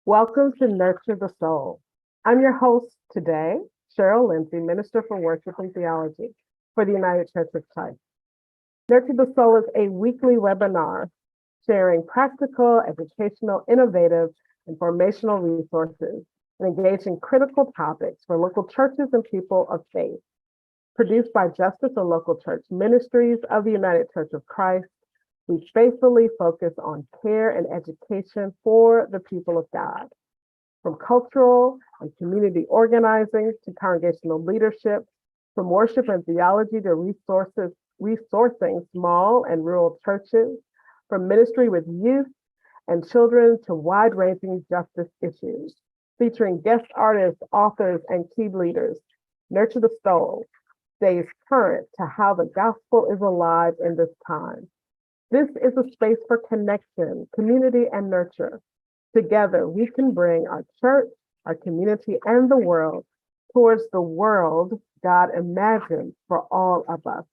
Welcome to Nurture the Soul. I'm your host today, Cheryl, Lindsay, Minister for Worship and Theology for the United Church of Christ. Nurture the Soul is a weekly webinar sharing practical, educational, innovative, and formational resources and engaging critical topics for local churches and people of faith. Produced by Justice and Local Church Ministries of the United Church of Christ, we faithfully focus on care and education for the people of God. From cultural and community organizing to congregational leadership, from worship and theology to resourcing small and rural churches, from ministry with youth and children to wide-ranging justice issues, featuring guest artists, authors, and key leaders. Nurture the Soul stays current to how the gospel is alive in this time. This is a space for connection, community, and nurture. Together, we can bring our church, our community, and the world towards the world God imagines for all of us.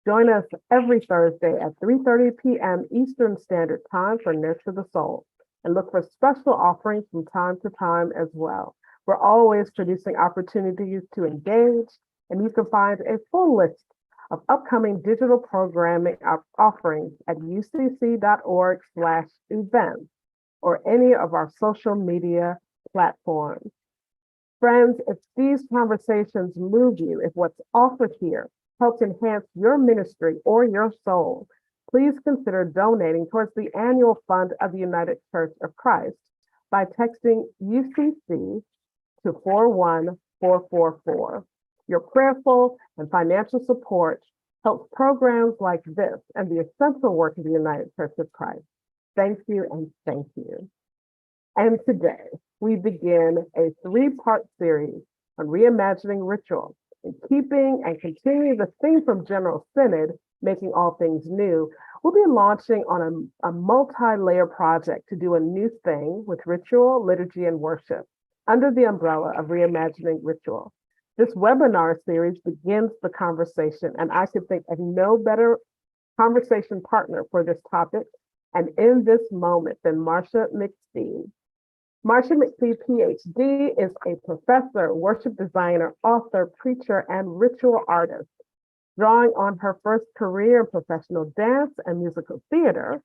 Join us every Thursday at 3:30 p.m. Eastern Standard Time for Nurture the Soul, and look for special offerings from time to time as well. We're always producing opportunities to engage, and you can find a full list of upcoming digital programming offerings at ucc.org/events or any of our social media platforms. Friends, if these conversations move you, if what's offered here helps enhance your ministry or your soul, please consider donating towards the annual fund of the United Church of Christ by texting UCC to 41444. Your prayerful and financial support helps programs like this and the essential work of the United Church of Christ. Thank you and thank you. And today, we begin a three-part series on reimagining ritual, in keeping and continuing the theme from General Synod, Making All Things New. We'll be launching on a multi-layer project to do a new thing with ritual, liturgy, and worship under the umbrella of reimagining ritual. This webinar series begins the conversation, and I could think of no better conversation partner for this topic and in this moment than Marcia McFee. Marcia McFee, PhD, is a professor, worship designer, author, preacher, and ritual artist. Drawing on her first career in professional dance and musical theater,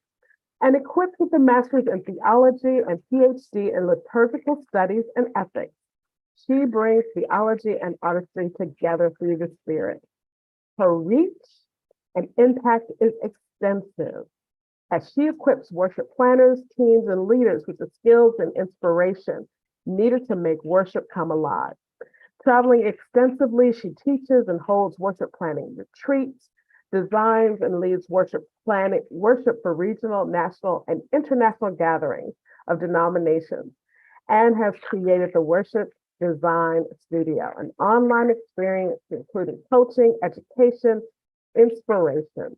and equipped with a master's in theology and PhD in liturgical studies and ethics, she brings theology and artistry together through the Spirit. Her reach and impact is extensive as she equips worship planners, teams, and leaders with the skills and inspiration needed to make worship come alive. Traveling extensively, she teaches and holds worship planning retreats, designs and leads worship for regional, national, and international gatherings of denominations, and has created the Worship Design Studio, an online experience including coaching, education, inspiration.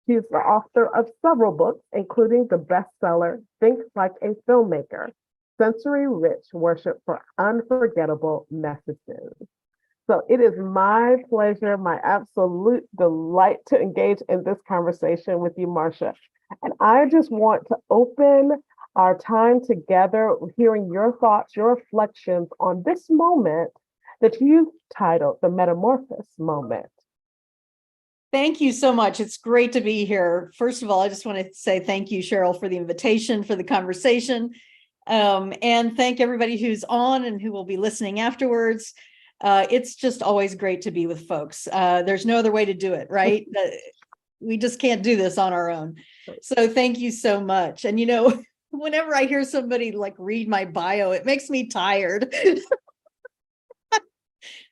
She's the author of several books, including the bestseller, Think Like a Filmmaker, Sensory-Rich Worship for Unforgettable Messages. So it is my pleasure, my absolute delight to engage in this conversation with you, Marcia. And I just want to open our time together, hearing your thoughts, your reflections on this moment that you've titled the Metamorphosis moment. Thank you so much. It's great to be here. First of all, I just want to say thank you, Cheryl, for the invitation, for the conversation, and thank everybody who's on and who will be listening afterwards. It's just always great to be with folks. There's no other way to do it, right? We just can't do this on our own. So thank you so much. And whenever I hear somebody like read my bio, it makes me tired.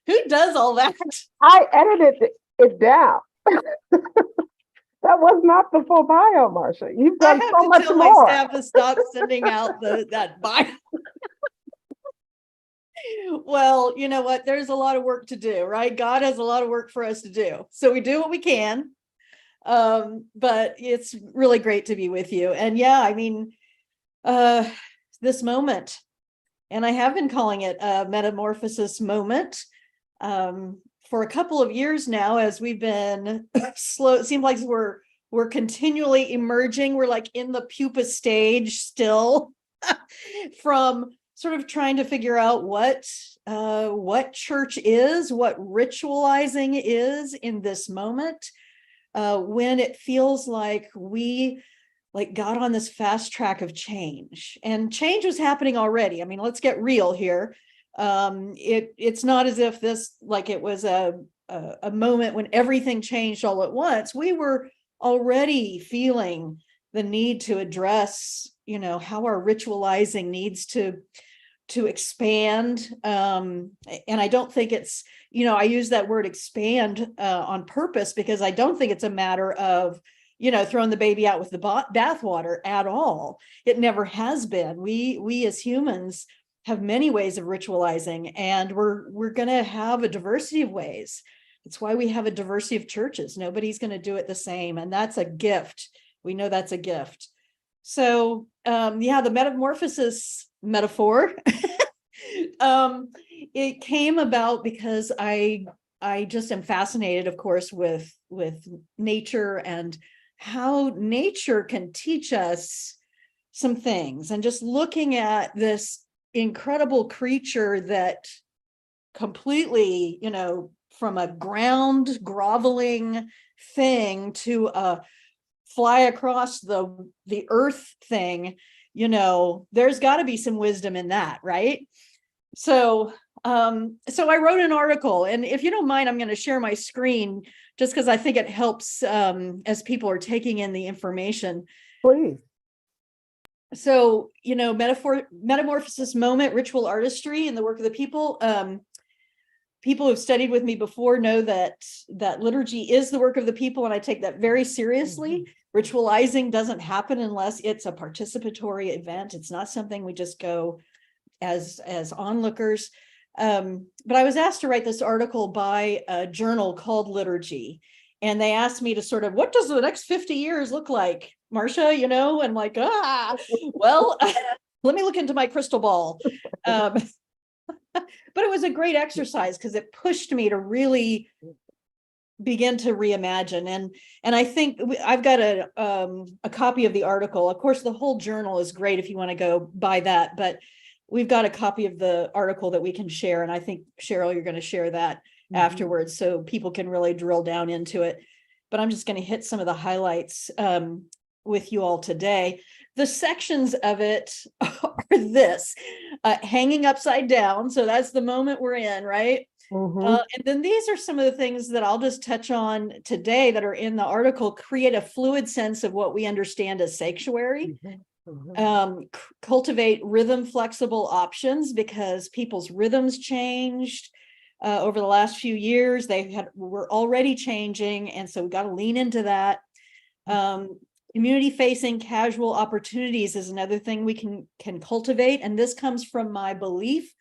Who does all that? I edited it down. That was not the full bio, Marcia. You've done so much more. I have to tell my staff to stop sending out that bio. Well, you know what? There's a lot of work to do, right? God has a lot of work for us to do. So we do what we can. But it's really great to be with you. And yeah, I mean, this moment, and I have been calling it a metamorphosis moment for a couple of years now, as we've been slow. It seems like we're continually emerging. We're like in the pupa stage still. from sort of trying to figure out what church is, what ritualizing is in this moment, when it feels like we got on this fast track of change, and change was happening already. I mean, let's get real here. It's not as if this, it was a moment when everything changed all at once. We were already feeling the need to address, how our ritualizing needs to expand. And I don't think it's, I use that word expand on purpose, because I don't think it's a matter of, throwing the baby out with the bathwater at all. It never has been. We as humans have many ways of ritualizing, and we're going to have a diversity of ways. It's why we have a diversity of churches. Nobody's going to do it the same, and that's a gift. We know that's a gift. So, the metamorphosis metaphor, it came about because I just am fascinated, of course, with nature and how nature can teach us some things. And just looking at this incredible creature that completely, from a ground groveling thing to a fly across the earth thing, there's got to be some wisdom in that, right? So I wrote an article, and if you don't mind, I'm going to share my screen just because I think it helps as people are taking in the information. Please. So, metamorphosis moment, ritual artistry in the work of the people. People who've studied with me before know that liturgy is the work of the people, and I take that very seriously. Ritualizing doesn't happen unless it's a participatory event. It's not something we just go as onlookers. But I was asked to write this article by a journal called Liturgy, and they asked me to sort of, what does the next 50 years look like, Marcia? And like, well, let me look into my crystal ball. But it was a great exercise because it pushed me to really begin to reimagine. And I think I've got a copy of the article. Of course, the whole journal is great if you want to go buy that, but we've got a copy of the article that we can share. And I think, Cheryl, you're going to share that afterwards so people can really drill down into it. But I'm just going to hit some of the highlights with you all today. The sections of it are this, hanging upside down. So that's the moment we're in, right? And then these are some of the things that I'll just touch on today that are in the article. Create a fluid sense of what we understand as sanctuary. Cultivate rhythm flexible options, because people's rhythms changed over the last few years. Were already changing, and so we got to lean into that. Community facing casual opportunities is another thing we can cultivate, and this comes from my belief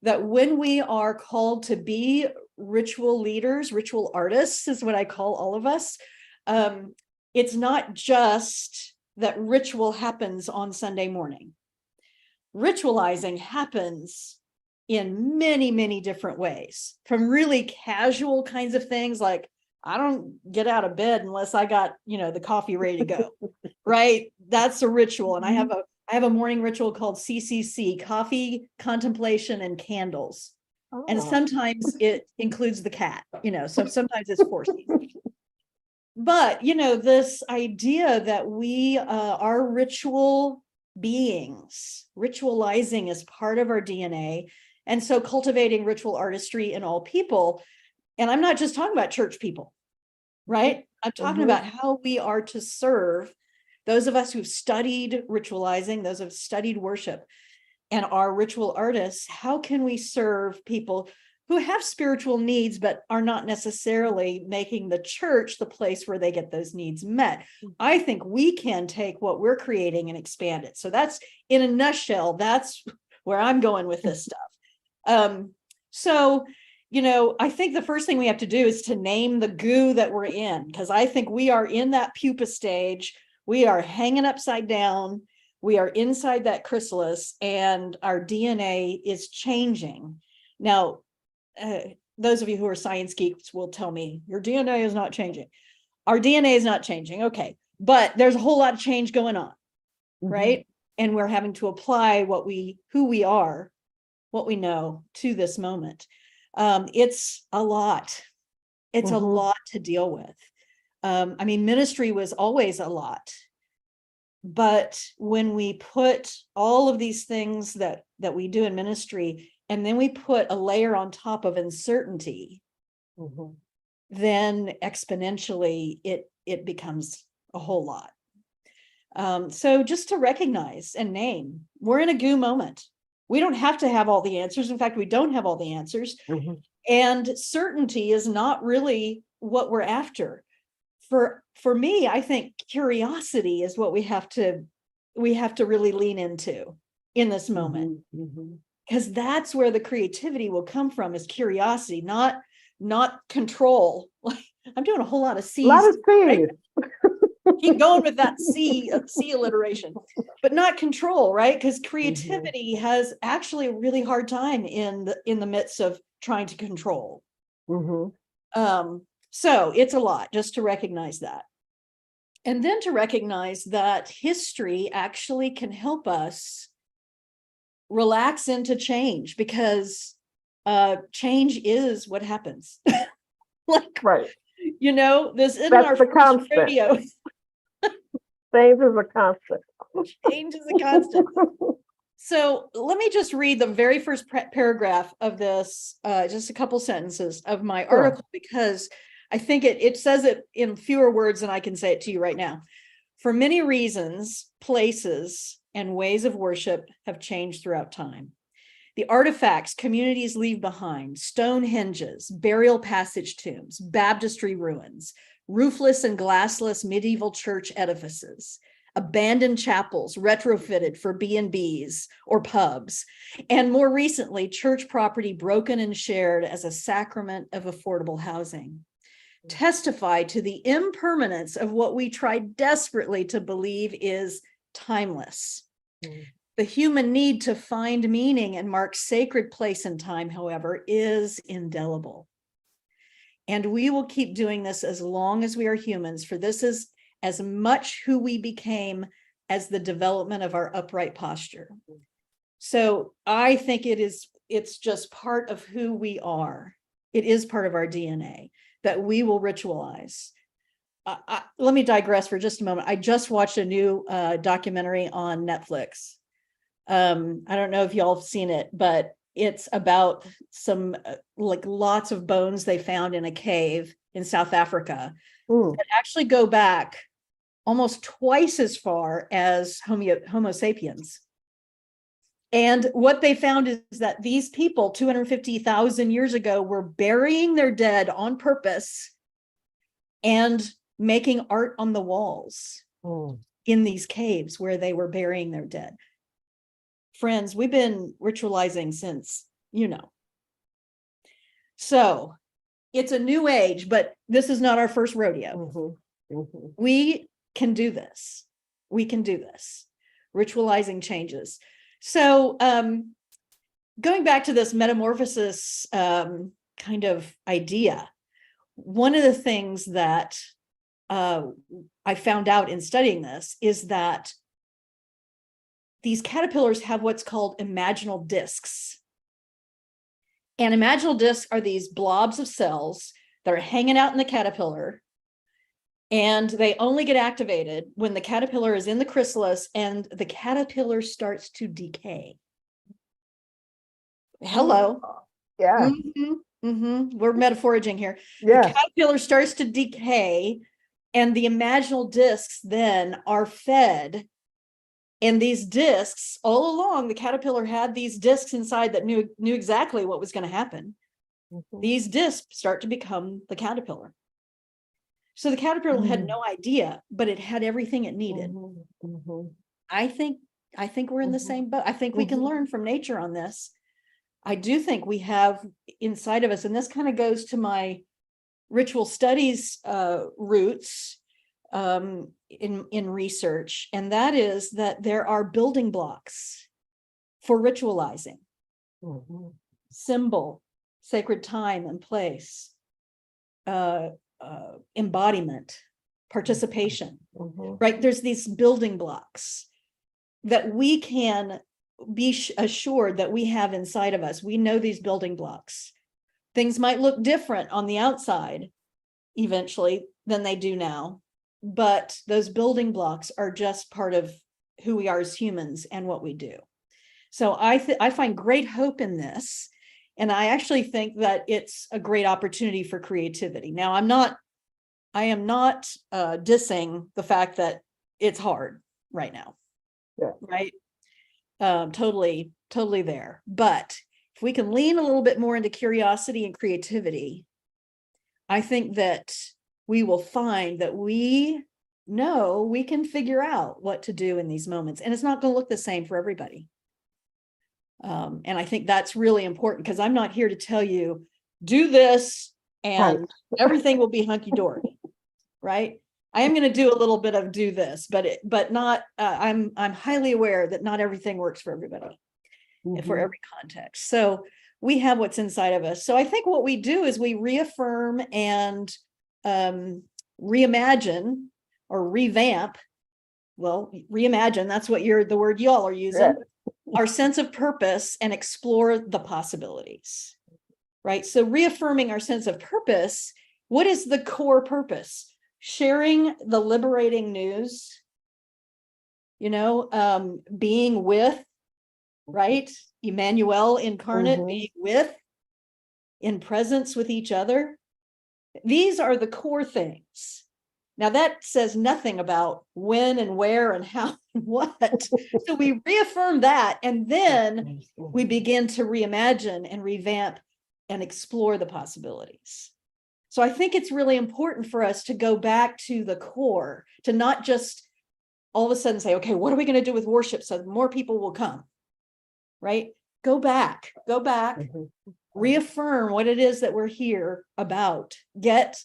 that when we are called to be ritual leaders, ritual artists is what I call all of us, it's not just that ritual happens on Sunday morning. Ritualizing happens in many, many different ways, from really casual kinds of things like, I don't get out of bed unless I got, the coffee ready to go, right? That's a ritual. And I have a morning ritual called CCC, coffee, contemplation, and candles. And sometimes it includes the cat, so sometimes it's forcing. But, this idea that we are ritual beings, ritualizing is part of our DNA. And so cultivating ritual artistry in all people. And I'm not just talking about church people, right? I'm talking about how we are to serve those of us who've studied ritualizing, those who've studied worship and are ritual artists. How can we serve people who have spiritual needs, but are not necessarily making the church the place where they get those needs met? I think we can take what we're creating and expand it. So that's, in a nutshell, that's where I'm going with this stuff. So, I think the first thing we have to do is to name the goo that we're in, because I think we are in that pupa stage. We are hanging upside down. We are inside that chrysalis, and our DNA is changing. Now, those of you who are science geeks will tell me your DNA is not changing. Our DNA is not changing. Okay. But there's a whole lot of change going on, right? and we're having to apply who we are, what we know to this moment. It's a lot. It's a lot to deal with. I mean, ministry was always a lot. But when we put all of these things that we do in ministry, and then we put a layer on top of uncertainty, then exponentially it becomes a whole lot. So just to recognize and name, we're in a goo moment. We don't have to have all the answers. In fact, we don't have all the answers. And certainty is not really what we're after. For me, I think curiosity is what we have to really lean into in this moment, because that's where the creativity will come from, is curiosity, not control. Like, I'm doing a whole lot of C's. A lot of C's. Right? Keep going with that C alliteration, but not control, right? Because creativity has actually a really hard time in the midst of trying to control. So it's a lot, just to recognize that. And then to recognize that history actually can help us relax into change, because change is what happens. Like, right. You know, this isn't That's our the first constant. radio. Change is a constant. Change is a constant. So let me just read the very first paragraph of this, just a couple sentences of my article, because I think it says it in fewer words than I can say it to you right now. For many reasons, places and ways of worship have changed throughout time. The artifacts communities leave behind, stone henges, burial passage tombs, baptistry ruins, roofless and glassless medieval church edifices, abandoned chapels retrofitted for B&Bs or pubs, and more recently, church property broken and shared as a sacrament of affordable housing, testify to the impermanence of what we try desperately to believe is timeless. The human need to find meaning and mark sacred place and time, however, is indelible. And we will keep doing this as long as we are humans, for this is as much who we became as the development of our upright posture. So I think it's just part of who we are. It is part of our DNA that we will ritualize. Let me digress for just a moment. I just watched a new documentary on Netflix. I don't know if y'all have seen it, but it's about some like lots of bones they found in a cave in South Africa that actually go back almost twice as far as Homo sapiens. And what they found is that these people 250,000 years ago were burying their dead on purpose and making art on the walls in these caves where they were burying their dead. Friends, we've been ritualizing since, So it's a new age, but this is not our first rodeo. We can do this. We can do this. Ritualizing changes. So going back to this metamorphosis kind of idea, one of the things that I found out in studying this is that these caterpillars have what's called imaginal discs. And imaginal discs are these blobs of cells that are hanging out in the caterpillar, and they only get activated when the caterpillar is in the chrysalis and the caterpillar starts to decay. Hello. Yeah. We're metaphoraging here. Yeah. The caterpillar starts to decay, and the imaginal discs then are fed. And these discs, all along, the caterpillar had these discs inside that knew exactly what was going to happen. These discs start to become the caterpillar. So the caterpillar had no idea, but it had everything it needed. I think we're in the same boat. I think we can learn from nature on this. I do think we have inside of us, and this kind of goes to my ritual studies roots in research, and that is that there are building blocks for ritualizing. Symbol, sacred time and place, embodiment, participation, right? There's these building blocks. that we can be assured that we have inside of us. We know these building blocks. Things might look different on the outside eventually than they do now, but those building blocks are just part of who we are as humans and what we do. So I find great hope in this. And I actually think that it's a great opportunity for creativity. Now, I am not dissing the fact that it's hard right now. Yeah. Right. Totally there. But if we can lean a little bit more into curiosity and creativity, I think that we will find that we know we can figure out what to do in these moments. And it's not going to look the same for everybody. And I think that's really important, because I'm not here to tell you, do this and everything will be hunky-dory, right? I am going to do a little bit of do this, but not, I'm highly aware that not everything works for everybody, for every context. So we have what's inside of us. So I think what we do is we reaffirm and reimagine or revamp. Well, reimagine, that's what the word y'all are using, our sense of purpose, and explore the possibilities, right? So reaffirming our sense of purpose, what is the core purpose? Sharing the liberating news, being with, right? Emmanuel incarnate, being with, in presence with each other. These are the core things. Now that says nothing about when and where and how and what. So we reaffirm that, and then we begin to reimagine and revamp and explore the possibilities. So I think it's really important for us to go back to the core, to not just all of a sudden say, okay, what are we going to do with worship so more people will come, right? Go back, reaffirm what it is that we're here about, get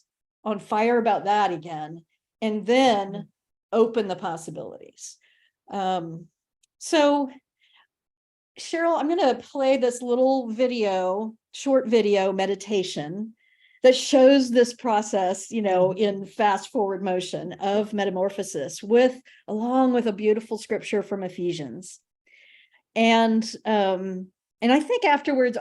on fire about that again, and then open the possibilities. So Cheryl, I'm going to play this little short video meditation that shows this process, in fast forward motion of metamorphosis, along with a beautiful scripture from Ephesians. And I think afterwards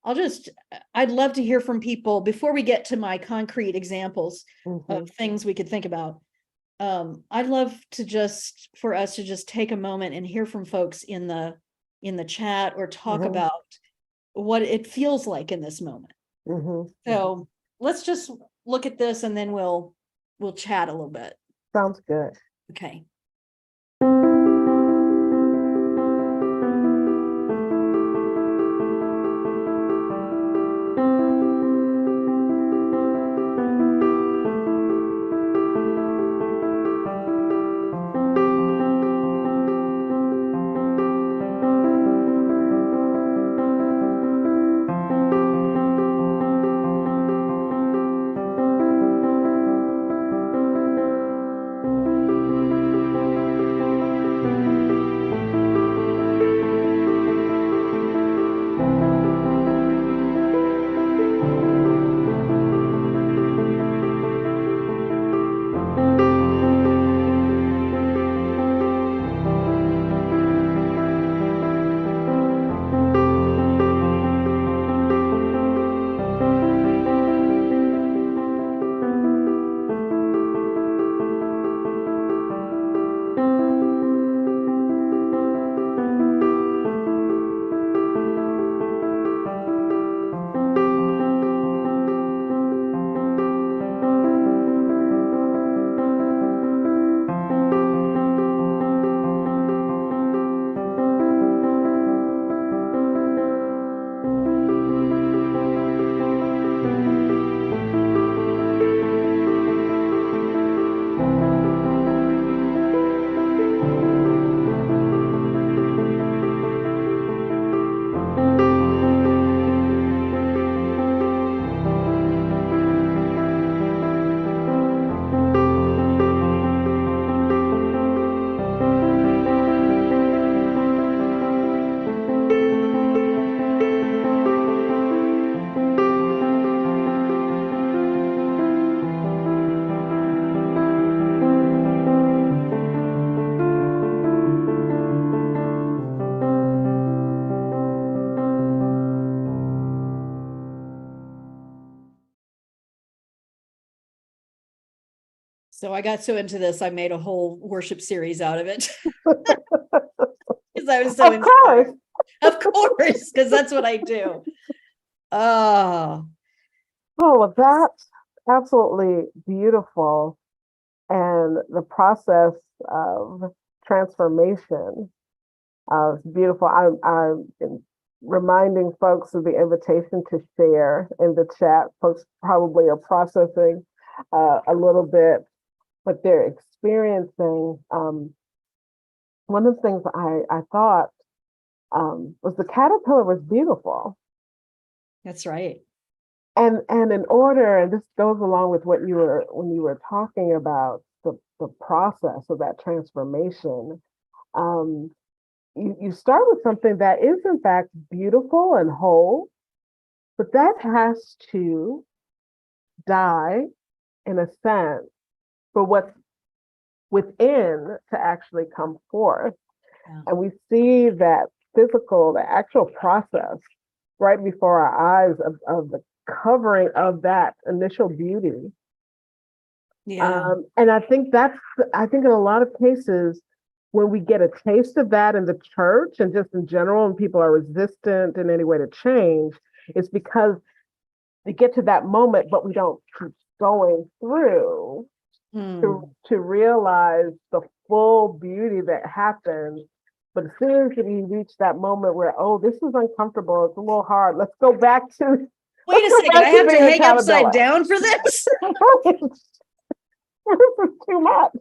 I'd love to hear from people before we get to my concrete examples of things we could think about. I'd love for us to just take a moment and hear from folks in the chat, or talk about what it feels like in this moment. So let's just look at this, and then we'll chat a little bit. Sounds good. Okay. So I got so into this, I made a whole worship series out of it. Because I was so inspired. Of course, because that's what I do. Oh, well, that's absolutely beautiful. And the process of transformation is beautiful. I'm reminding folks of the invitation to share in the chat. Folks probably are processing a little bit what they're experiencing. One of the things I thought was the caterpillar was beautiful. that's right. And in order, and this goes along with what you were when you were talking about the process of that transformation, um, you start with something that is in fact beautiful and whole, but that has to die in a sense for what's within to actually come forth. Yeah. And we see that the actual process right before our eyes of the covering of that initial beauty. Yeah. And I think in a lot of cases, when we get a taste of that in the church and just in general, and people are resistant in any way to change, it's because they get to that moment, but we don't keep going through to realize the full beauty that happens. But as soon as we reach that moment where, oh, this is uncomfortable, it's a little hard, let's go back to. Wait a second, I have to hang upside down for this? This is too much.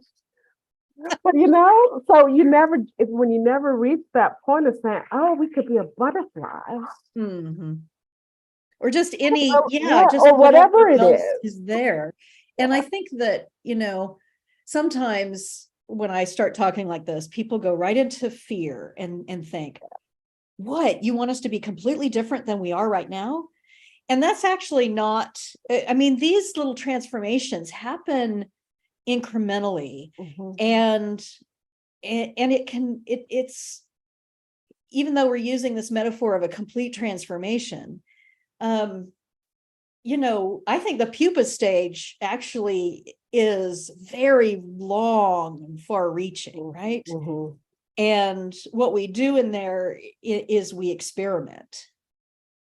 But so when you never reach that point of saying, oh, we could be a butterfly. Mm-hmm. Or just any, just or whatever it is there. And I think that, sometimes when I start talking like this, people go right into fear and think, what, you want us to be completely different than we are right now? And that's actually not, these little transformations happen incrementally. Mm-hmm. And it's, even though we're using this metaphor of a complete transformation, I think the pupa stage actually is very long and far reaching, right? Mm-hmm. And what we do in there is we experiment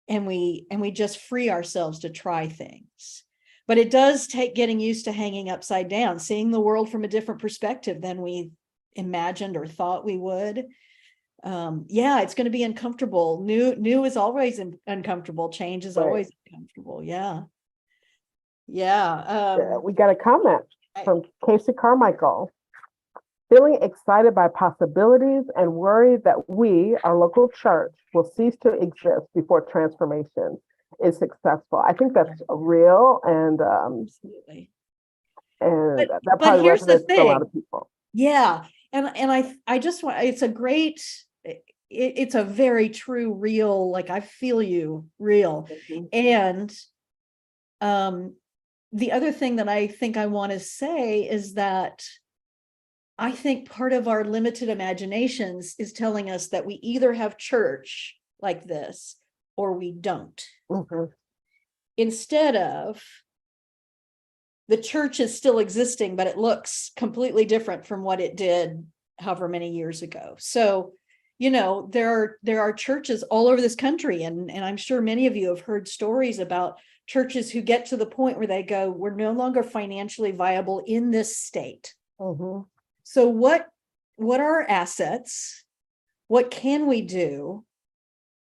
and we just free ourselves to try things. But it does take getting used to hanging upside down, seeing the world from a different perspective than we imagined or thought we would. It's going to be uncomfortable. New is always uncomfortable. Change is always uncomfortable. Yeah. We got a comment from Casey Carmichael. Feeling excited by possibilities and worried that we, our local church, will cease to exist before transformation is successful. I think that's real, and absolutely. And that probably here's the resonates thing. with a lot of people. Yeah, and I just want, it's a great, it's a very true, real, like I feel you, real. Mm-hmm. And the other thing that I think I want to say is that I think part of our limited imaginations is telling us that we either have church like this or we don't. Mm-hmm. Instead of the church is still existing, but it looks completely different from what it did however many years ago. So, there are churches all over this country, and I'm sure many of you have heard stories about churches who get to the point where they go, we're no longer financially viable in this state. Mm-hmm. So what are our assets? What can we do?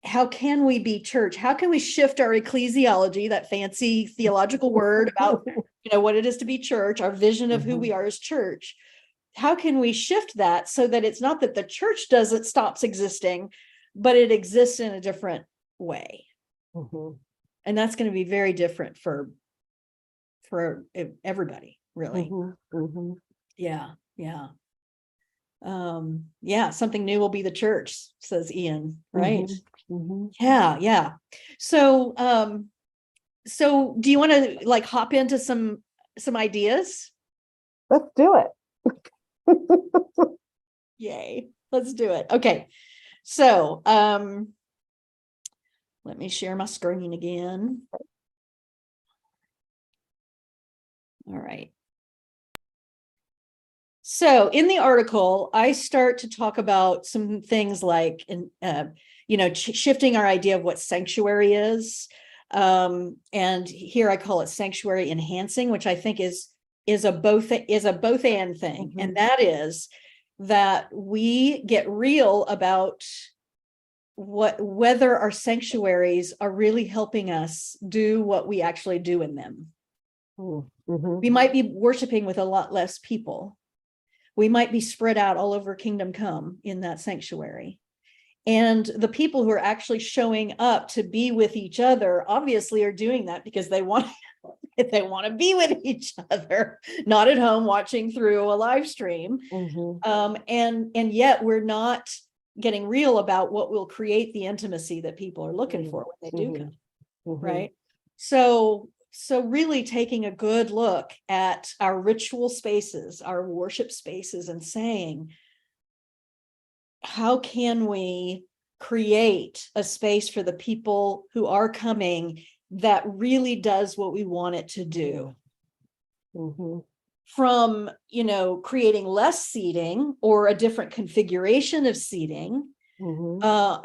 How can we be church? How can we shift our ecclesiology, that fancy theological word about, what it is to be church, our vision of who we are as church? How can we shift that so that it's not that the church stops existing, but it exists in a different way? Mm-hmm. And that's going to be very different for everybody, really. Mm-hmm. Mm-hmm. Yeah. Something new will be the church, says Ian, right? Mm-hmm. Yeah. So do you want to hop into some ideas? Let's do it. Yay, let's do it. Okay, so let me share my screen again. All right. So in the article, I start to talk about some things like, shifting our idea of what sanctuary is. And here I call it sanctuary enhancing, which I think is a both and thing. Mm-hmm. And that is that we get real about whether our sanctuaries are really helping us do what we actually do in them. Mm-hmm. We might be worshiping with a lot less people. We might be spread out all over Kingdom Come in that sanctuary. And the people who are actually showing up to be with each other obviously are doing that because they want to be with each other, not at home watching through a live stream. Mm-hmm. And yet we're not getting real about what will create the intimacy that people are looking for when they do come, right? So really taking a good look at our ritual spaces, our worship spaces, and saying, how can we create a space for the people who are coming that really does what we want it to do? Mm-hmm. From, creating less seating or a different configuration of seating,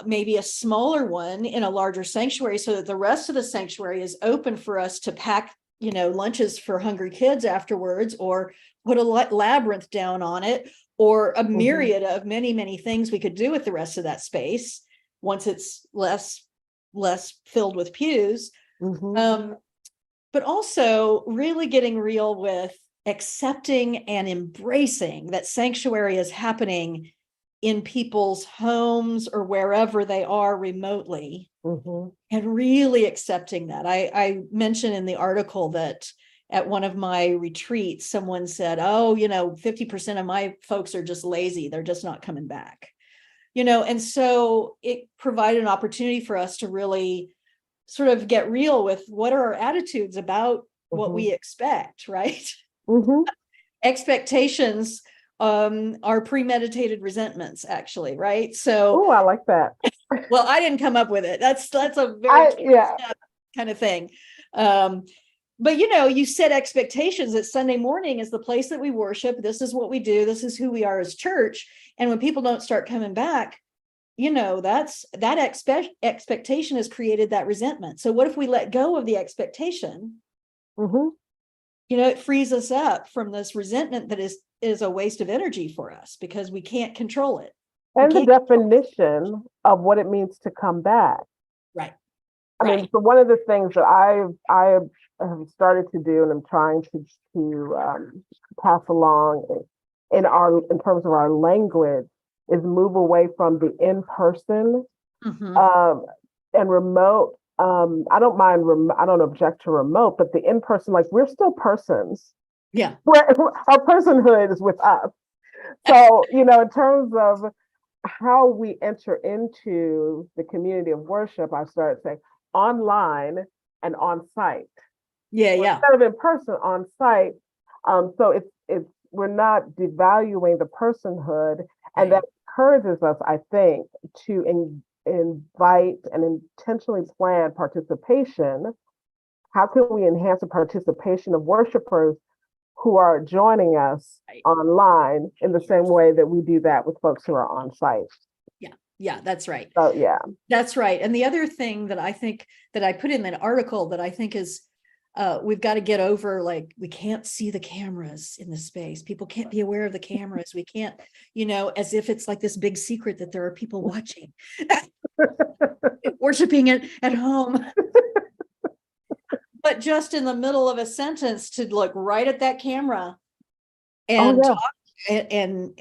maybe a smaller one in a larger sanctuary so that the rest of the sanctuary is open for us to pack, lunches for hungry kids afterwards, or put a labyrinth down on it, or a myriad of many, many things we could do with the rest of that space once it's less filled with pews. But also really getting real with accepting and embracing that sanctuary is happening in people's homes or wherever they are remotely, and really accepting that. I mentioned in the article that at one of my retreats, someone said, 50% of my folks are just lazy. They're just not coming back, and so it provided an opportunity for us to really sort of get real with what are our attitudes about what we expect, right? Expectations are premeditated resentments, actually, right? So, oh, I like that. well, I didn't come up with it. That's a very kind of thing. But you set expectations that Sunday morning is the place that we worship. This is what we do. This is who we are as church. And when people don't start coming back, that expectation has created that resentment. So what if we let go of the expectation? It frees us up from this resentment that is a waste of energy for us because we can't control it. And the definition of what it means to come back. Right. I mean, so one of the things that I have started to do, and I'm trying to pass along in terms of our language, is move away from the in-person and remote. I don't mind. I don't object to remote, but the in-person, like, we're still persons. Yeah. Our personhood is with us. So, in terms of how we enter into the community of worship, I started saying online and on site. Yeah. Instead of in person, on site. So we're not devaluing the personhood, and that encourages us, I think, to invite and intentionally plan participation. How can we enhance the participation of worshipers who are joining us online in the same way that we do that with folks who are on site? Yeah, that's right. So, yeah. That's right. And the other thing that I think that I put in that article that I think is we've got to get over, like, we can't see the cameras in the space. People can't be aware of the cameras. We can't, as if it's like this big secret that there are people watching, worshiping it at home. But just in the middle of a sentence to look right at that camera and talk and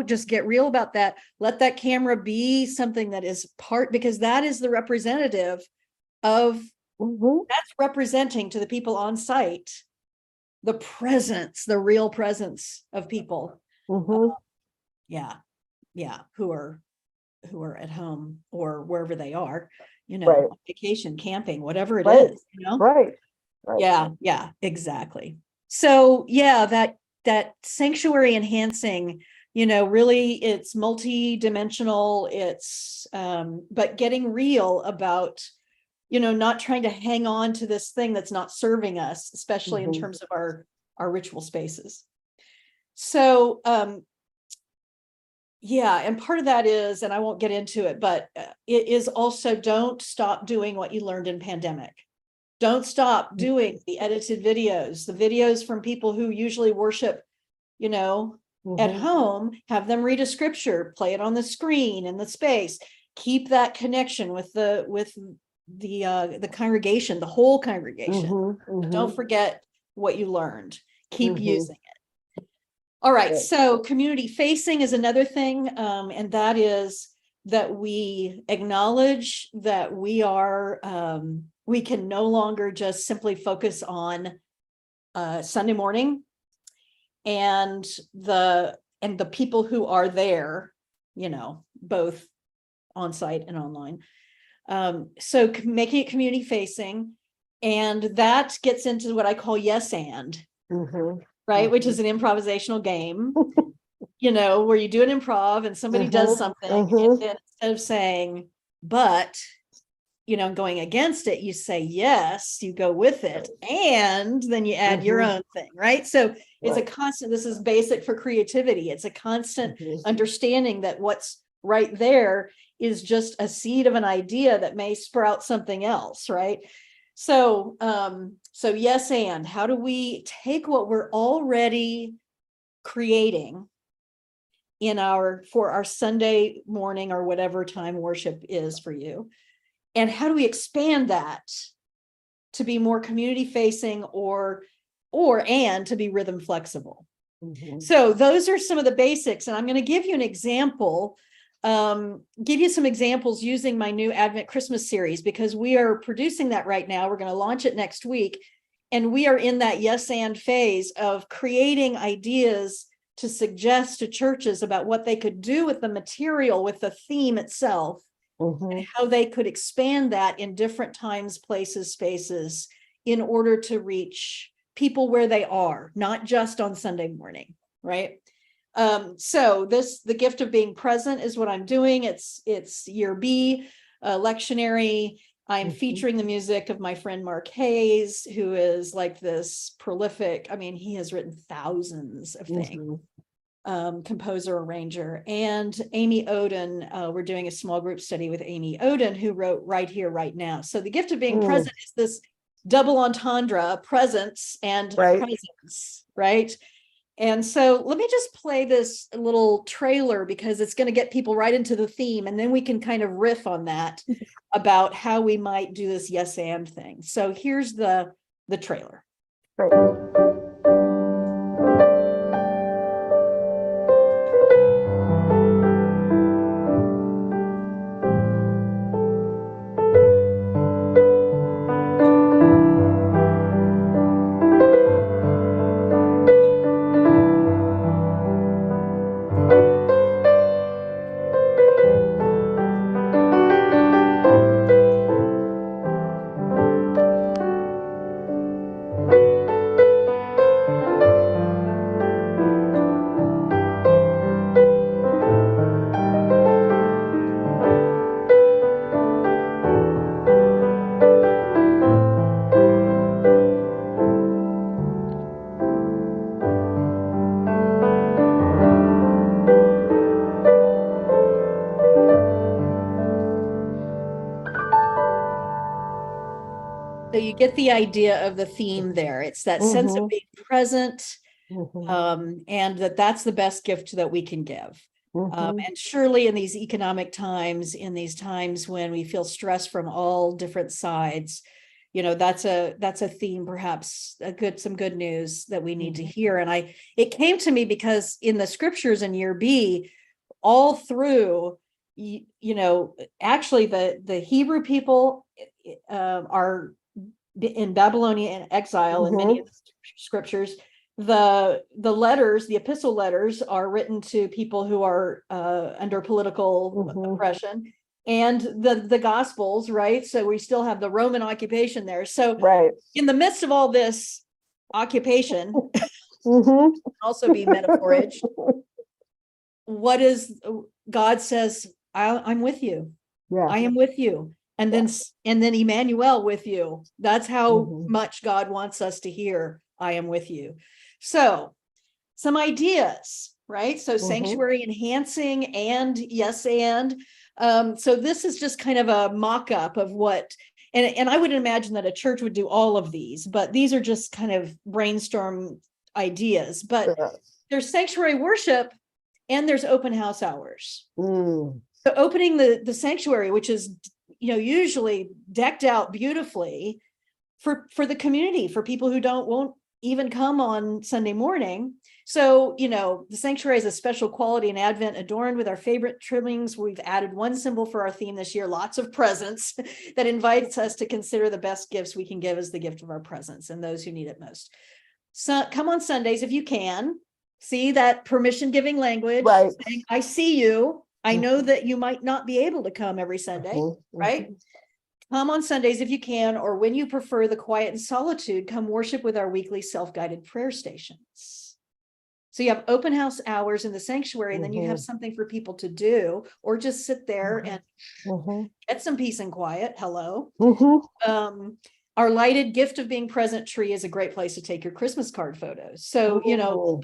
just get real about that. Let that camera be something that is part, because that is the representative of that's representing to the people on site the presence, the real presence of people. Who are at home or wherever they are, on vacation, camping, whatever it is, Right. Yeah, exactly. So that sanctuary enhancing, really it's multi-dimensional. It's but getting real about, not trying to hang on to this thing that's not serving us, especially in terms of our ritual spaces. So, yeah, and part of that is, and I won't get into it, but it is also don't stop doing what you learned in pandemic. Don't stop doing the edited videos, the videos from people who usually worship, you know, at home, have them read a scripture, play it on the screen in the space, keep that connection with the congregation, the whole congregation. Don't forget what you learned. Keep using it. All right. So community facing is another thing. And that is that we acknowledge that we are, we can no longer just simply focus on Sunday morning and the people who are there, you know, both on site and online. So making it community facing, and that gets into what I call yes and, right? Which is an improvisational game, you know, where you do an improv and somebody does something, and then instead of saying, but, you know, going against it, you say, yes, you go with it. And then you add your own thing, right? So it's a constant, this is basic for creativity. It's a constant understanding that what's right there is just a seed of an idea that may sprout something else, right? So, so yes, and how do we take what we're already creating in for our Sunday morning or whatever time worship is for you, and how do we expand that to be more community facing and to be rhythm flexible? So those are some of the basics, and I'm going to give you an example. Give you some examples using my new Advent Christmas series, because we are producing that right now. We're going to launch it next week. And we are in that yes and phase of creating ideas to suggest to churches about what they could do with the material, with the theme itself, and how they could expand that in different times, places, spaces, in order to reach people where they are, not just on Sunday morning, right? So the gift of being present is what I'm doing. It's year B, lectionary. I'm featuring the music of my friend Mark Hayes, who is like this prolific, I mean, he has written thousands of things, composer, arranger, and Amy Oden. We're doing a small group study with Amy Oden, who wrote Right Here, Right Now. So the gift of being present is this double entendre, presence and presence, right? And so let me just play this little trailer, because it's going to get people right into the theme, and then we can kind of riff on that about how we might do this yes and thing. So here's the trailer. Great. So you get the idea of the theme there. It's that sense of being present, and that's the best gift that we can give. And surely in these economic times, in these times when we feel stress from all different sides, you know, that's a theme, perhaps some good news that we need to hear. And it came to me because in the scriptures in year B, all through, you know, actually the Hebrew people are in Babylonian exile in many of the scriptures. The letters, the epistle letters, are written to people who are under political oppression, and the Gospels, right? So we still have the Roman occupation there. So in the midst of all this occupation, also be metaphorage, what is God says, I'm with you. I am with you. And then Emmanuel with you. That's how much God wants us to hear. I am with you. So some ideas, right? So sanctuary enhancing and yes, and so this is just kind of a mock-up of what, and I would imagine that a church would do all of these, but these are just kind of brainstorm ideas. But there's sanctuary worship and there's open house hours. So opening the sanctuary, which is, usually decked out beautifully for the community, for people who won't even come on Sunday morning. So, the sanctuary is a special quality in Advent, adorned with our favorite trimmings. We've added one symbol for our theme this year, lots of presents, that invites us to consider the best gifts we can give as the gift of our presence and those who need it most. So come on Sundays if you can. See that permission giving language, right. Saying, I see you. I know that you might not be able to come every Sunday, right? Come on Sundays if you can, or when you prefer the quiet and solitude, come worship with our weekly self-guided prayer stations. So you have open house hours in the sanctuary, and then you have something for people to do, or just sit there and get some peace and quiet. Hello. Our lighted gift of being present tree is a great place to take your Christmas card photos. So,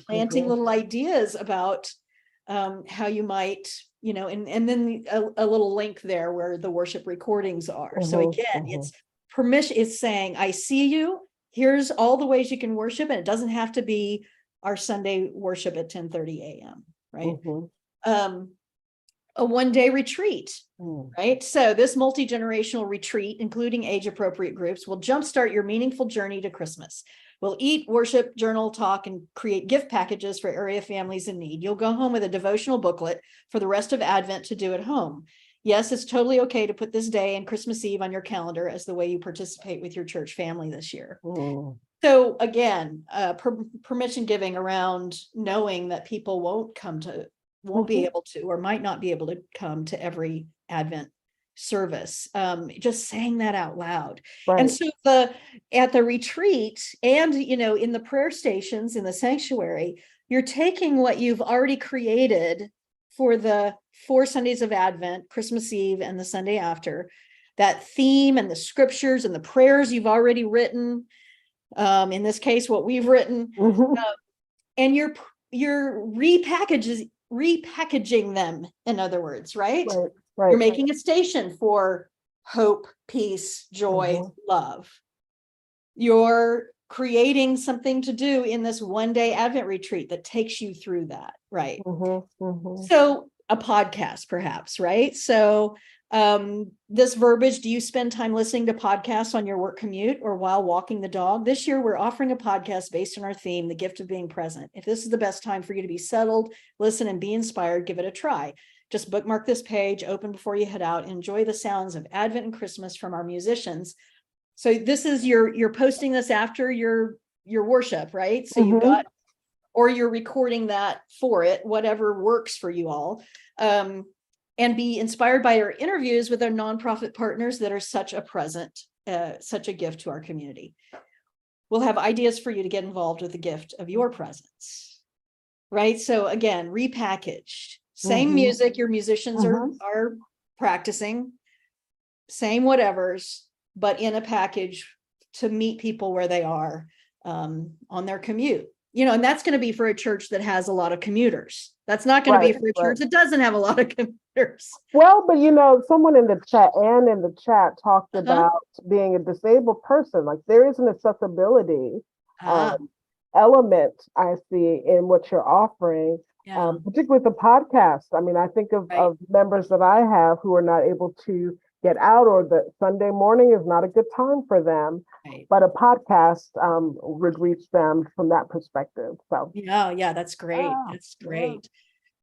planting little ideas about how you might, and then a little link there where the worship recordings are. So again, it's permission, it's saying, I see you, here's all the ways you can worship, and it doesn't have to be our Sunday worship at 10:30 a.m., right? A one-day retreat, right? So this multi-generational retreat, including age-appropriate groups, will jumpstart your meaningful journey to Christmas. We'll eat, worship, journal, talk, and create gift packages for area families in need. You'll go home with a devotional booklet for the rest of Advent to do at home. Yes, it's totally okay to put this day and Christmas Eve on your calendar as the way you participate with your church family this year. So again, permission giving around knowing that people won't be able to, or might not be able to come to every Advent service. Just saying that out loud. Right. And so at the retreat and, in the prayer stations in the sanctuary, you're taking what you've already created for the 4 Sundays of Advent, Christmas Eve and the Sunday after, that theme and the scriptures and the prayers you've already written, in this case, what we've written, and you're repackaging them, in other words, right? Right. You're making a station for hope, peace, joy, love. You're creating something to do in this one-day Advent retreat that takes you through that, right? So a podcast, perhaps, right? So this verbiage, do you spend time listening to podcasts on your work commute or while walking the dog? This year, we're offering a podcast based on our theme, the gift of being present. If this is the best time for you to be settled, listen, and be inspired, give it a try. Just bookmark this page, open before you head out, enjoy the sounds of Advent and Christmas from our musicians. So this is you're posting this after your worship, right? So you've got, or you're recording that for it, whatever works for you all. And be inspired by our interviews with our nonprofit partners that are such a gift to our community. We'll have ideas for you to get involved with the gift of your presence, right? So again, repackaged, same music your musicians are practicing, same whatevers, but in a package to meet people where they are on their commute. And that's going to be for a church that has a lot of commuters. That's not going to be for a church that doesn't have a lot of commuters. Well, but someone in the chat talked about being a disabled person. Like there is an accessibility element I see in what you're offering, particularly with the podcast. I mean, I think of members that I have who are not able to get out, or the Sunday morning is not a good time for them, but a podcast would reach them from that perspective. So that's great. That's great.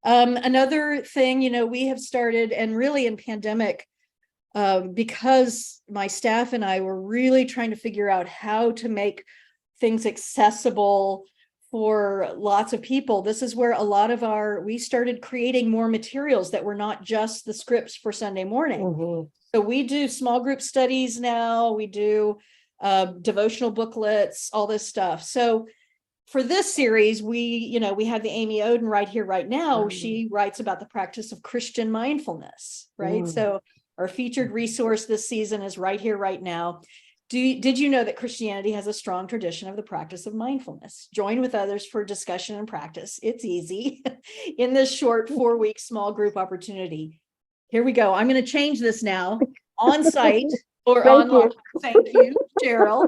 Another thing, we have started, and really in pandemic, because my staff and I were really trying to figure out how to make things accessible for lots of people. This is where a lot of we started creating more materials that were not just the scripts for Sunday morning. So we do small group studies now, we do devotional booklets, all this stuff. So for this series, we have the Amy Oden right here, right now. She writes about the practice of Christian mindfulness, right? So our featured resource this season is right here, right now. Did you know that Christianity has a strong tradition of the practice of mindfulness? Join with others for discussion and practice. It's easy in this short 4-week small group opportunity. Here we go. I'm going to change this now on site or online. Thank you, Cheryl.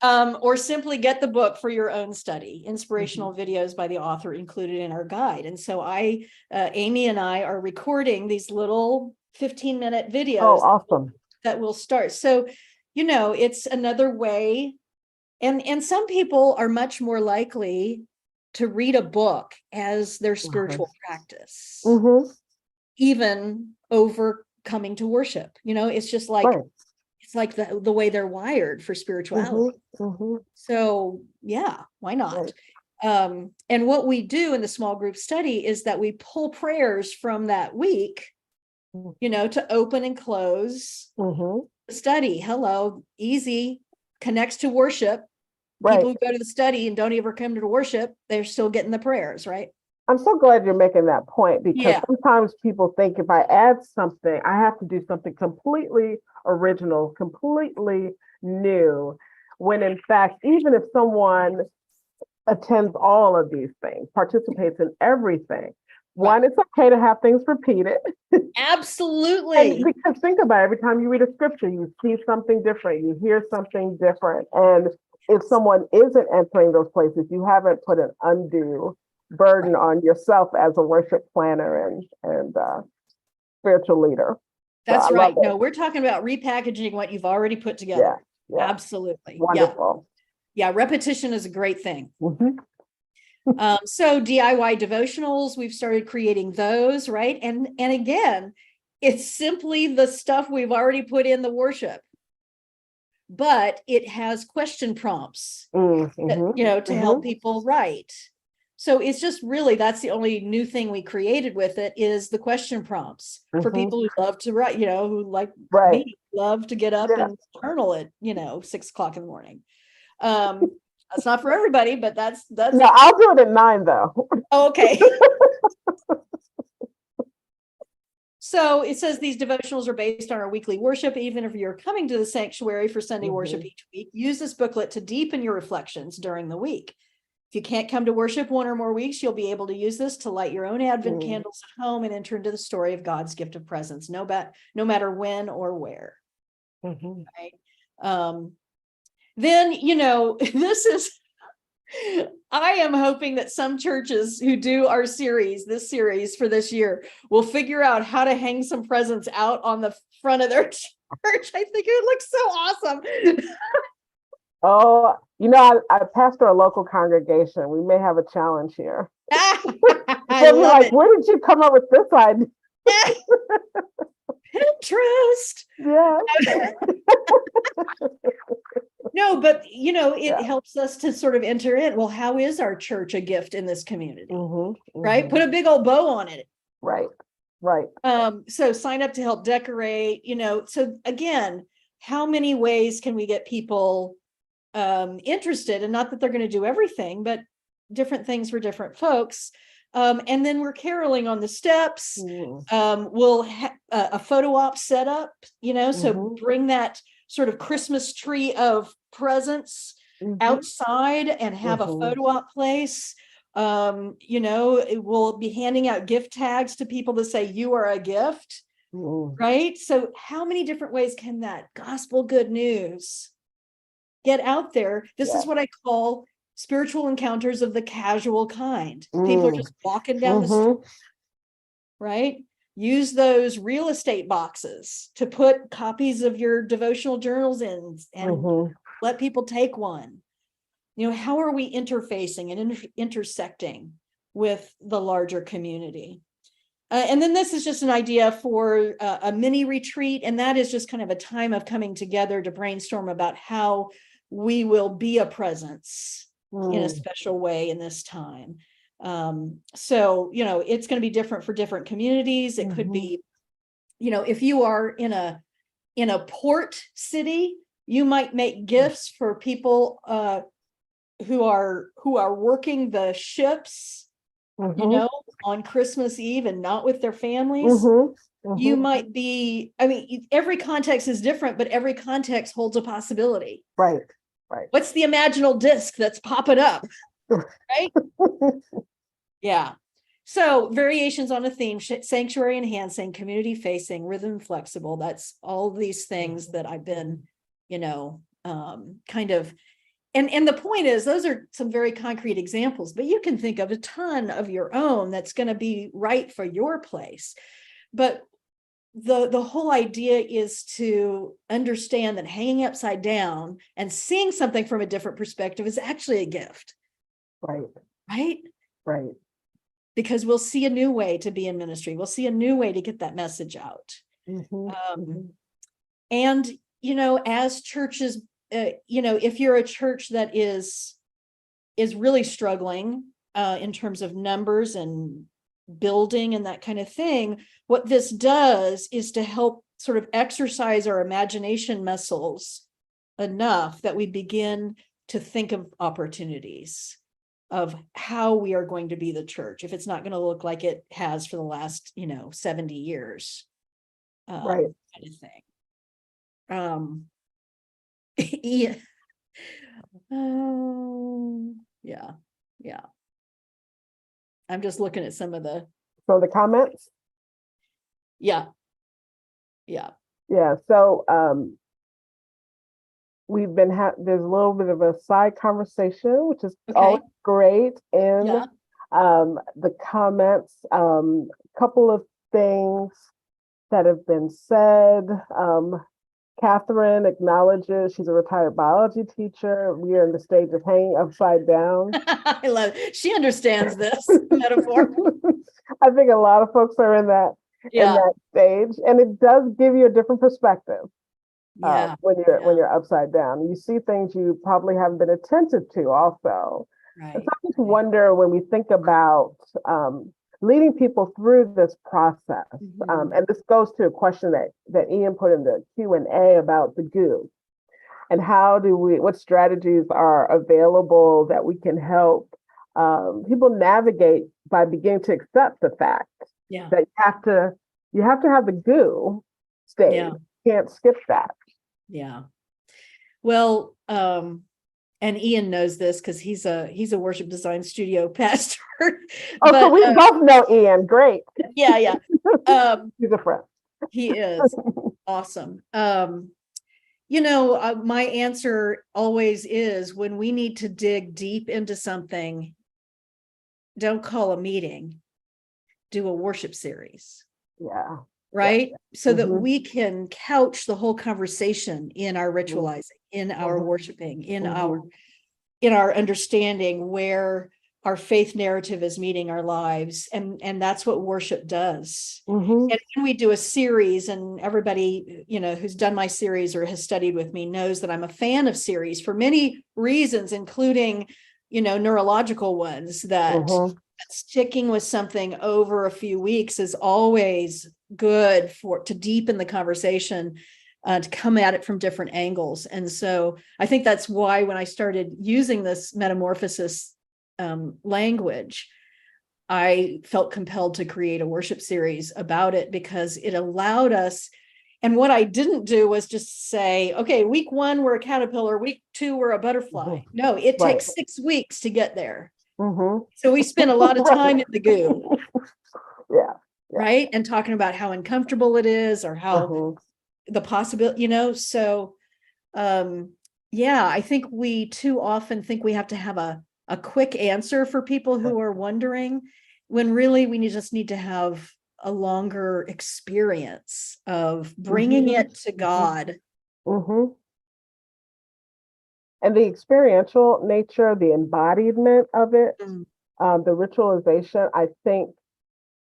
Or simply get the book for your own study. Inspirational videos by the author included in our guide. And so Amy and I are recording these little 15-minute videos. Oh, awesome. That will start. So, it's another way. And some people are much more likely to read a book as their spiritual practice, even over coming to worship. It's just like, it's like the way they're wired for spirituality. So yeah, why not? And what we do in the small group study is that we pull prayers from that week, to open and close the study. Hello, easy, connects to worship. People who go to the study and don't ever come to the worship, they're still getting the prayers, right? I'm so glad you're making that point, because sometimes people think if I add something, I have to do something completely original, completely new, when in fact, even if someone attends all of these things, participates in everything, one, it's okay to have things repeated. Absolutely. And because think about it, every time you read a scripture, you see something different, you hear something different. And if someone isn't entering those places, you haven't put an undue burden on yourself as a worship planner and spiritual leader. That's right. No, we're talking about repackaging what you've already put together. Yeah. Absolutely. Wonderful. Yeah, repetition is a great thing. So DIY devotionals, we've started creating those, right? And again, it's simply the stuff we've already put in the worship, but it has question prompts, to help people write. So it's just really, that's the only new thing we created with it, is the question prompts for people who love to write, who like me, love to get up and journal at, 6 o'clock in the morning. That's not for everybody, but that's. No, I'll do it at 9 though. Okay. So it says these devotionals are based on our weekly worship. Even if you're coming to the sanctuary for Sunday worship each week, use this booklet to deepen your reflections during the week. If you can't come to worship 1 or more weeks, you'll be able to use this to light your own Advent candles at home and enter into the story of God's gift of presence, no matter when or where. Right? Then, this is, I am hoping that some churches who do this series for this year, will figure out how to hang some presents out on the front of their church. I think it looks so awesome. Oh, I pastor a local congregation. We may have a challenge here. I love it. Where did you come up with this idea? Pinterest. Yeah. No, but it helps us to sort of enter in. Well, how is our church a gift in this community? Right? Put a big old bow on it. Right. So sign up to help decorate, so again, how many ways can we get people interested? And not that they're going to do everything, but different things for different folks. And then we're caroling on the steps. We'll have a photo op set up, so bring that sort of Christmas tree of presents outside and have a photo op place. We'll be handing out gift tags to people to say, you are a gift, right? So how many different ways can that gospel good news get out there? This is what I call spiritual encounters of the casual kind. People are just walking down the street, right? Use those real estate boxes to put copies of your devotional journals in and let people take one. How are we interfacing and intersecting with the larger community? And then this is just an idea for a mini retreat. And that is just kind of a time of coming together to brainstorm about how we will be a presence in a special way in this time. So, it's going to be different for different communities. It could be, if you are in a port city, you might make gifts for people who are working the ships, on Christmas Eve and not with their families. You might be, I mean, every context is different, but every context holds a possibility. Right. What's the imaginal disc that's popping up? Right? Yeah. So variations on a theme, sanctuary enhancing, community facing, rhythm flexible. That's all these things that I've been, kind of, and the point is, those are some very concrete examples, but you can think of a ton of your own that's going to be right for your place. But the whole idea is to understand that hanging upside down and seeing something from a different perspective is actually a gift. Right. Because we'll see a new way to be in ministry. We'll see a new way to get that message out. And, as churches, if you're a church that is really struggling in terms of numbers and building and that kind of thing, what this does is to help sort of exercise our imagination muscles enough that we begin to think of opportunities of how we are going to be the church, if it's not going to look like it has for the last, 70 years. Kind of thing. Yeah. Yeah. I'm just looking at some of the comments. Yeah. So we've been there's a little bit of a side conversation, which is always great. In the comments, couple of things that have been said. Catherine acknowledges she's a retired biology teacher. We are in the stage of hanging upside down. I love it. She understands this metaphor. I think a lot of folks are in that stage, and it does give you a different perspective. When you're upside down, you see things you probably haven't been attentive to also. And so I just wonder, when we think about leading people through this process, and this goes to a question that Ian put in the Q&A about the goo, and what strategies are available that we can help people navigate by beginning to accept the fact that you have to have the goo stage. You can't skip that. Well, and Ian knows this because he's a worship design studio pastor. So we both know Ian. Great. Yeah. He's a friend. He is awesome. My answer always is, when we need to dig deep into something, don't call a meeting, do a worship series. Right? So that we can couch the whole conversation in our ritualizing, in our worshiping, in our understanding where our faith narrative is meeting our lives. And that's what worship does. And when we do a series, and everybody, who's done my series or has studied with me knows that I'm a fan of series for many reasons, including, neurological ones, that sticking with something over a few weeks is always good to deepen the conversation, to come at it from different angles. And so I think that's why, when I started using this metamorphosis language, I felt compelled to create a worship series about it, because it allowed us. And what I didn't do was just say, okay, week 1, we're a caterpillar, week 2, we're a butterfly. No, it takes 6 weeks to get there. So we spent a lot of time in the goo. Right. And talking about how uncomfortable it is, or how the possibility, so I think we too often think we have to have a quick answer for people who are wondering, when really we just need to have a longer experience of bringing it to God. And the experiential nature, the embodiment of it, the ritualization, I think,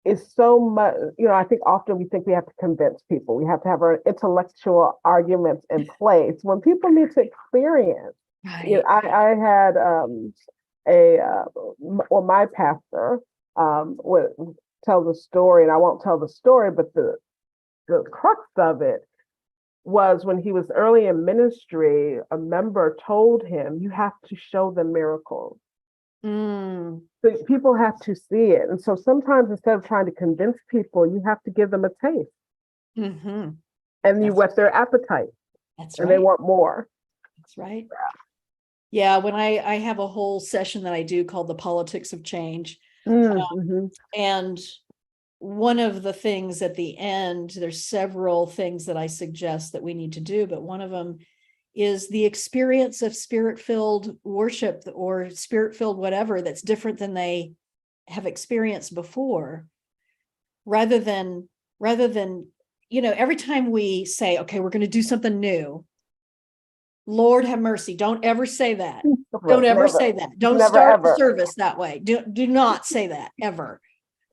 is so much, I think often we think we have to convince people. We have to have our intellectual arguments in place. When people need to experience, I had my pastor would tell the story, and I won't tell the story, but the crux of it was, when he was early in ministry, a member told him, you have to show them miracles. So people have to see it. And so sometimes instead of trying to convince people, you have to give them a taste Mm-hmm. and you whet their appetite That's and they right. want more. That's right. Yeah, when I have a whole session that I do called the politics of change. Mm-hmm. And one of the things at the end, there's several things that I suggest that we need to do, but one of them is the experience of spirit-filled worship or spirit-filled whatever that's different than they have experienced before, rather than, every time we say, okay, we're going to do something new, Lord have mercy, don't ever say that. Don't ever Never. say that. Don't Never, start the ever. service that way. Do not say that ever.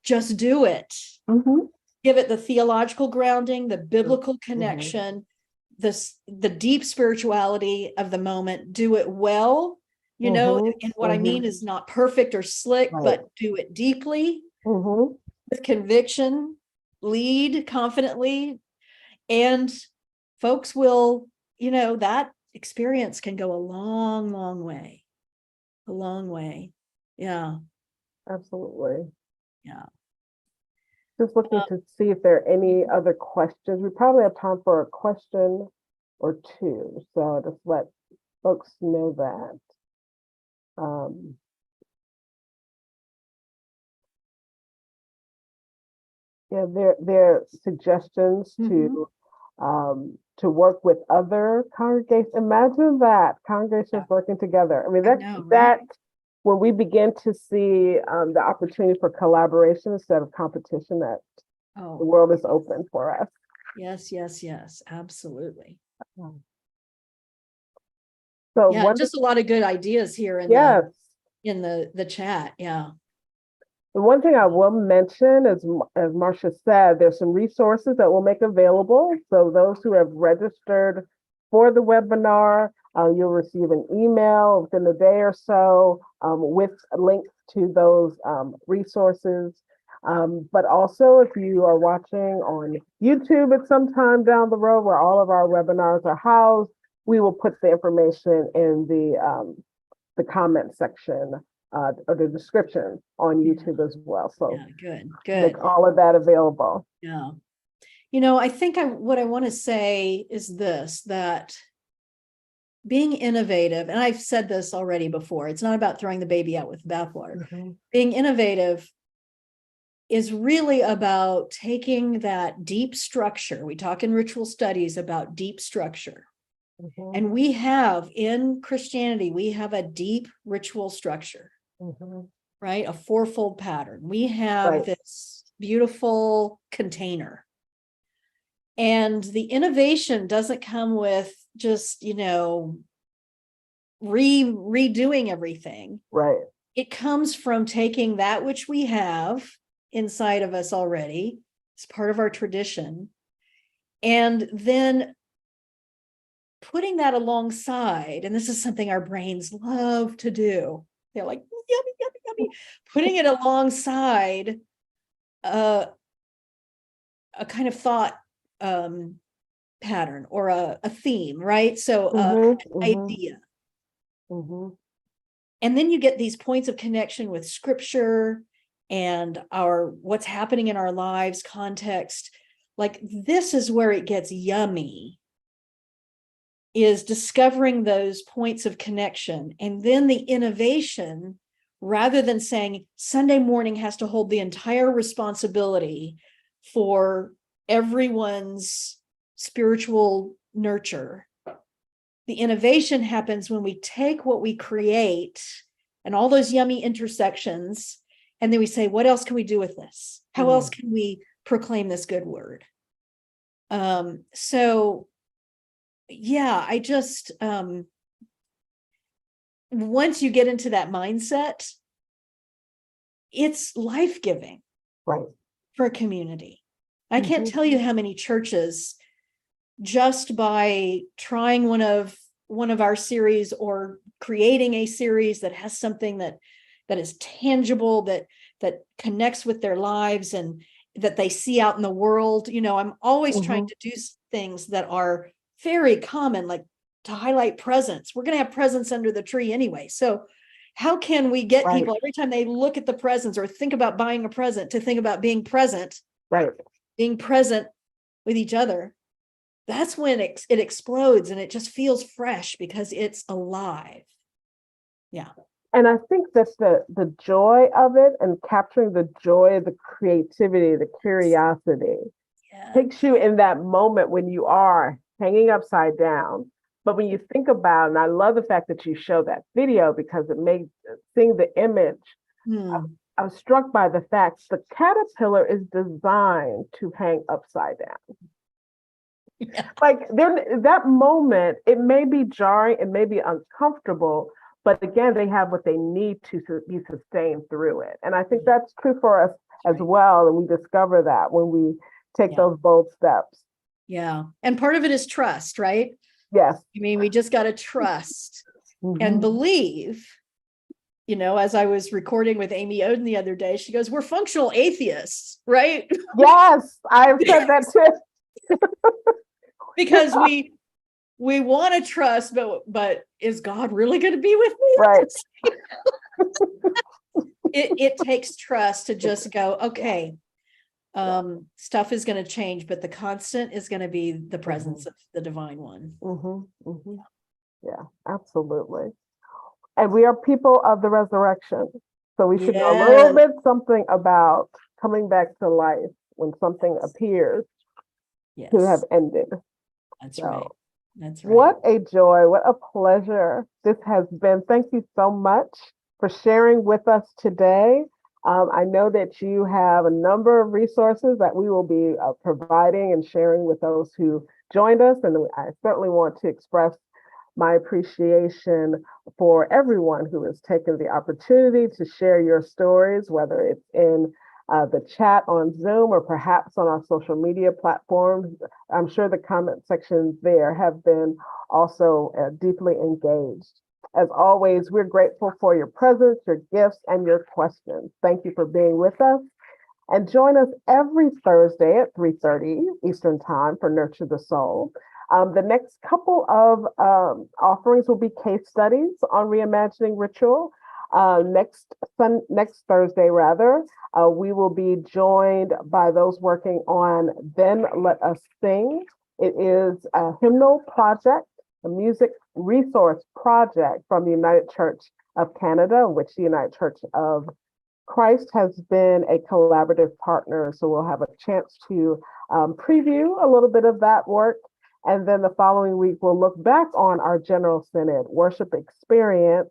Just do it. Mm-hmm. Give it the theological grounding, the biblical connection, the deep spirituality of the moment. Do it well, and what I mean is not perfect or slick, but do it deeply with conviction, lead confidently, and folks will, that experience can go a long, long way. A long way. Yeah. Absolutely. Yeah. Just looking to see if there are any other questions. We probably have time for a question or two. So just let folks know that. Yeah, there are suggestions to work with other congregations. Imagine that congregations working together. I mean, that when we begin to see the opportunity for collaboration instead of competition, that the world is open for us. Yes, absolutely. So yeah, just a lot of good ideas here in the chat. Yeah. The one thing I will mention is, as Marcia said, there's some resources that we'll make available. So those who have registered for the webinar, you'll receive an email within a day or so with links to those resources. But also, if you are watching on YouTube at some time down the road where all of our webinars are housed, we will put the information in the comment section or the description on YouTube as well. So good. Make all of that available. Yeah. I think what I want to say is this, that being innovative, and I've said this already before, it's not about throwing the baby out with the bathwater. Being innovative is really about taking that deep structure. We talk in ritual studies about deep structure. And we have in Christianity, we have a deep ritual structure, right? A fourfold pattern. We have this beautiful container. And the innovation doesn't come with just, redoing everything. Right. It comes from taking that which we have inside of us already, it's part of our tradition, and then putting that alongside, and this is something our brains love to do. They're like, yummy. Putting it alongside a kind of thought pattern or a theme, right? So an idea. And then you get these points of connection with scripture and what's happening in our lives, context. Like, this is where it gets yummy, is discovering those points of connection. And then the innovation, rather than saying Sunday morning has to hold the entire responsibility for everyone's spiritual nurture. The innovation happens when we take what we create and all those yummy intersections, and then we say, what else can we do with this? How else can we proclaim this good word? So yeah, I just, once you get into that mindset, it's life-giving for a community. I can't tell you how many churches, just by trying one of our series or creating a series that has something that is tangible, that connects with their lives and that they see out in the world. I'm always trying to do things that are very common, like to highlight presence. We're going to have presence under the tree anyway. So, How can we get Right. people every time they look at the presents or think about buying a present to think about being present with each other? That's when it explodes and it just feels fresh because it's alive. Yeah. And I think that's the joy of it, and capturing the joy, the creativity, the curiosity takes you in that moment when you are hanging upside down. But when you think about, and I love the fact that you show that video because it made seeing the image, I was struck by the fact the caterpillar is designed to hang upside down. Yeah. Like that moment, it may be jarring, it may be uncomfortable, but again, they have what they need to be sustained through it. And I think that's true for us as well. And we discover that when we take those bold steps. Yeah. And part of it is trust, right? Yes. I mean, we just got to trust and believe. You know, as I was recording with Amy Oden the other day, she goes, "We're functional atheists," right? Yes, I've said that too. Because we want to trust, but is God really going to be with me? Right. It takes trust to just go, okay, stuff is going to change, but the constant is going to be the presence of the divine one. Yeah, absolutely. And we are people of the resurrection. So we should know a little bit something about coming back to life when something appears to have ended. That's right. That's right. What a joy. What a pleasure this has been. Thank you so much for sharing with us today. I know that you have a number of resources that we will be providing and sharing with those who joined us. And I certainly want to express my appreciation for everyone who has taken the opportunity to share your stories, whether it's in the chat on Zoom or perhaps on our social media platforms. I'm sure the comment sections there have been also deeply engaged. As always, we're grateful for your presence, your gifts, and your questions. Thank you for being with us. And join us every Thursday at 3:30 Eastern Time for Nurture the Soul. The next couple of offerings will be case studies on reimagining ritual. Next Thursday, we will be joined by those working on Then Let Us Sing. It is a hymnal project, a music resource project from the United Church of Canada, which the United Church of Christ has been a collaborative partner. So we'll have a chance to preview a little bit of that work. And then the following week, we'll look back on our General Synod worship experience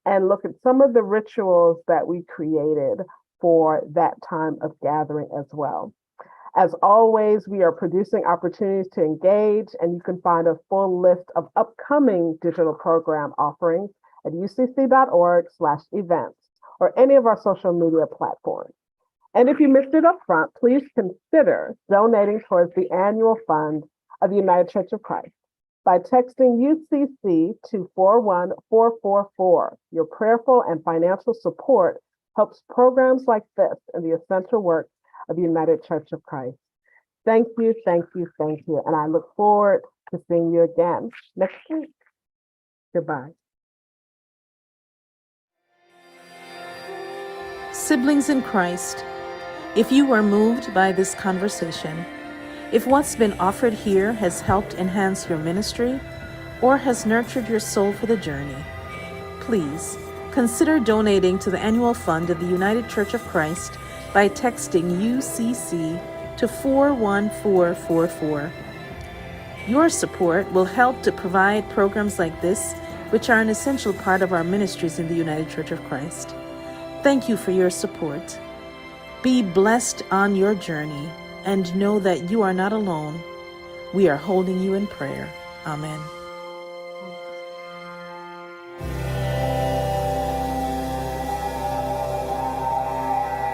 and look at some of the rituals that we created for that time of gathering as well. As always, we are producing opportunities to engage, and you can find a full list of upcoming digital program offerings at ucc.org/events or any of our social media platforms. And if you missed it up front, please consider donating towards the annual fund of the United Church of Christ by texting UCC to 41444. Your prayerful and financial support helps programs like this and the essential work of the United Church of Christ. Thank you, thank you, thank you. And I look forward to seeing you again next week. Goodbye. Siblings in Christ, if you are moved by this conversation, if what's been offered here has helped enhance your ministry or has nurtured your soul for the journey, please consider donating to the annual fund of the United Church of Christ by texting UCC to 41444. Your support will help to provide programs like this, which are an essential part of our ministries in the United Church of Christ. Thank you for your support. Be blessed on your journey and know that you are not alone. We are holding you in prayer. Amen.